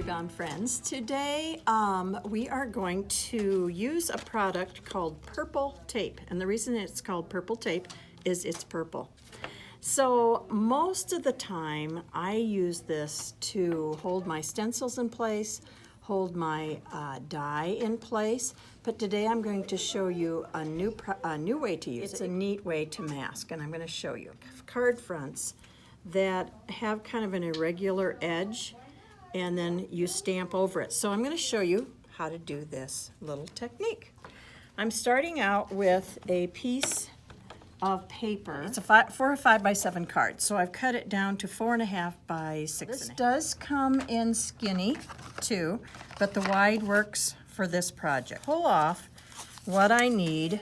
Memory Bound friends. Today we are going to use a product called purple tape, and the reason it's called purple tape is it's purple. So most of the time I use this to hold my stencils in place, hold my die in place, but today I'm going to show you a new way to use it. It's a neat way to mask, and I'm going to show you card fronts that have kind of an irregular edge, and then you stamp over it. So I'm going to show you how to do this little technique. I'm starting out with a piece of paper. It's a 4 or 5 by 7 card, so I've cut it down to 4.5 by 6.5. This does come in skinny too, but the wide works for this project. Pull off what I need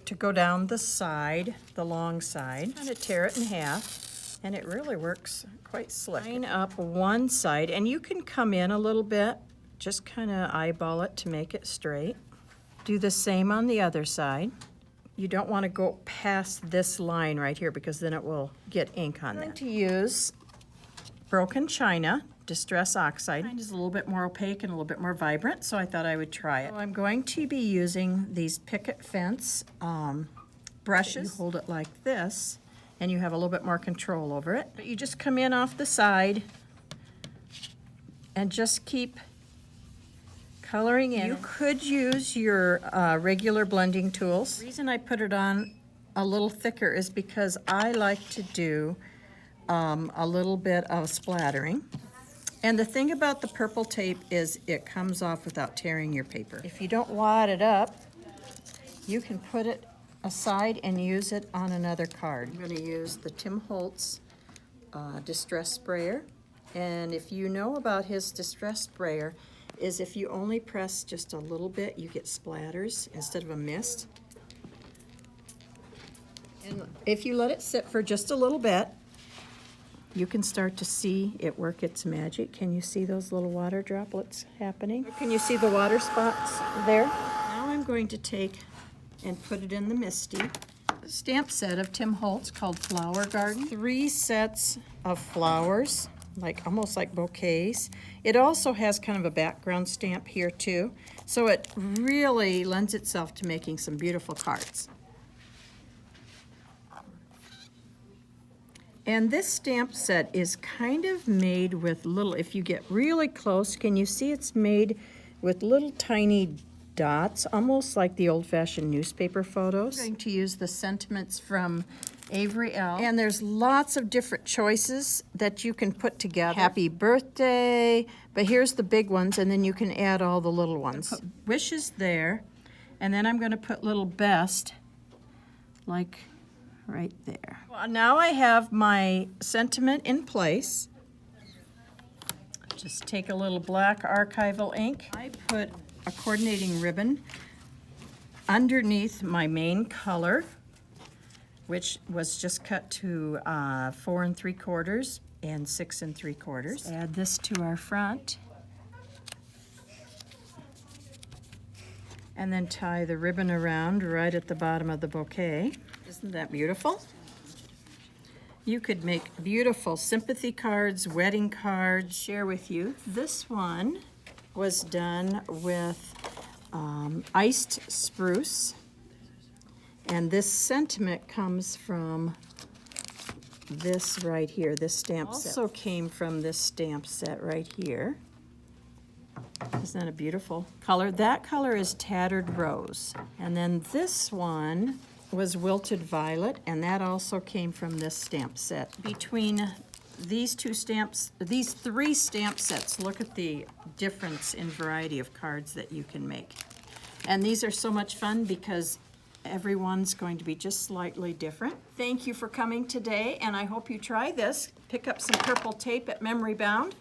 to go down the side, the long side. Kind of tear it in half, and it really works quite slick. Line up one side, and you can come in a little bit, just kind of eyeball it to make it straight. Do the same on the other side. You don't want to go past this line right here because then it will get ink on there. I'm going to use Broken China Distress Oxide. It is a little bit more opaque and a little bit more vibrant, so I thought I would try it. So I'm going to be using these Picket Fence brushes. You hold it like this, and you have a little bit more control over it. But you just come in off the side and just keep coloring in. You could use your regular blending tools. The reason I put it on a little thicker is because I like to do a little bit of splattering. And the thing about the purple tape is it comes off without tearing your paper. If you don't wad it up, you can put it aside and use it on another card. I'm going to use the Tim Holtz Distress Sprayer. And if you know about his Distress Sprayer, is if you only press just a little bit, you get splatters instead of a mist. And if you let it sit for just a little bit, you can start to see it work its magic. Can you see those little water droplets happening? Can you see the water spots there? Now I'm going to take and put it in the Misty stamp set of Tim Holtz called Flower Garden. 3 sets of flowers, almost like bouquets. It also has kind of a background stamp here too, so it really lends itself to making some beautiful cards. And this stamp set is kind of made with little, if you get really close, can you see it's made with little tiny dots, almost like the old-fashioned newspaper photos. I'm going to use the sentiments from Avery Elle. And there's lots of different choices that you can put together. Happy birthday, but here's the big ones, and then you can add all the little ones. Put wishes there, and then I'm going to put little best, like right there. Well, now I have my sentiment in place. Just take a little black archival ink. I put a coordinating ribbon underneath my main color, which was just cut to 4 3/4 and 6 3/4. Add this to our front, and then tie the ribbon around right at the bottom of the bouquet. Isn't that beautiful? You could make beautiful sympathy cards, wedding cards. Share with you. This one was done with iced spruce. And this sentiment comes from this right here, this stamp set. Also came from this stamp set right here. Isn't that a beautiful color? That color is Tattered Rose. And then this one was Wilted Violet, and that also came from this stamp set. Between these 3 stamp sets, look at the difference in variety of cards that you can make. And these are so much fun because everyone's going to be just slightly different. Thank you for coming today, and I hope you try this. Pick up some purple tape at Memory Bound.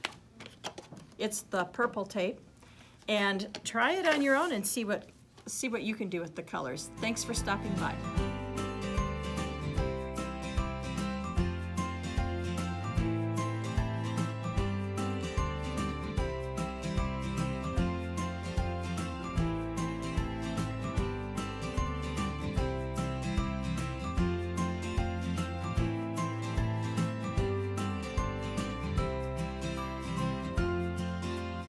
It's the purple tape. And try it on your own and see what you can do with the colors. Thanks for stopping by.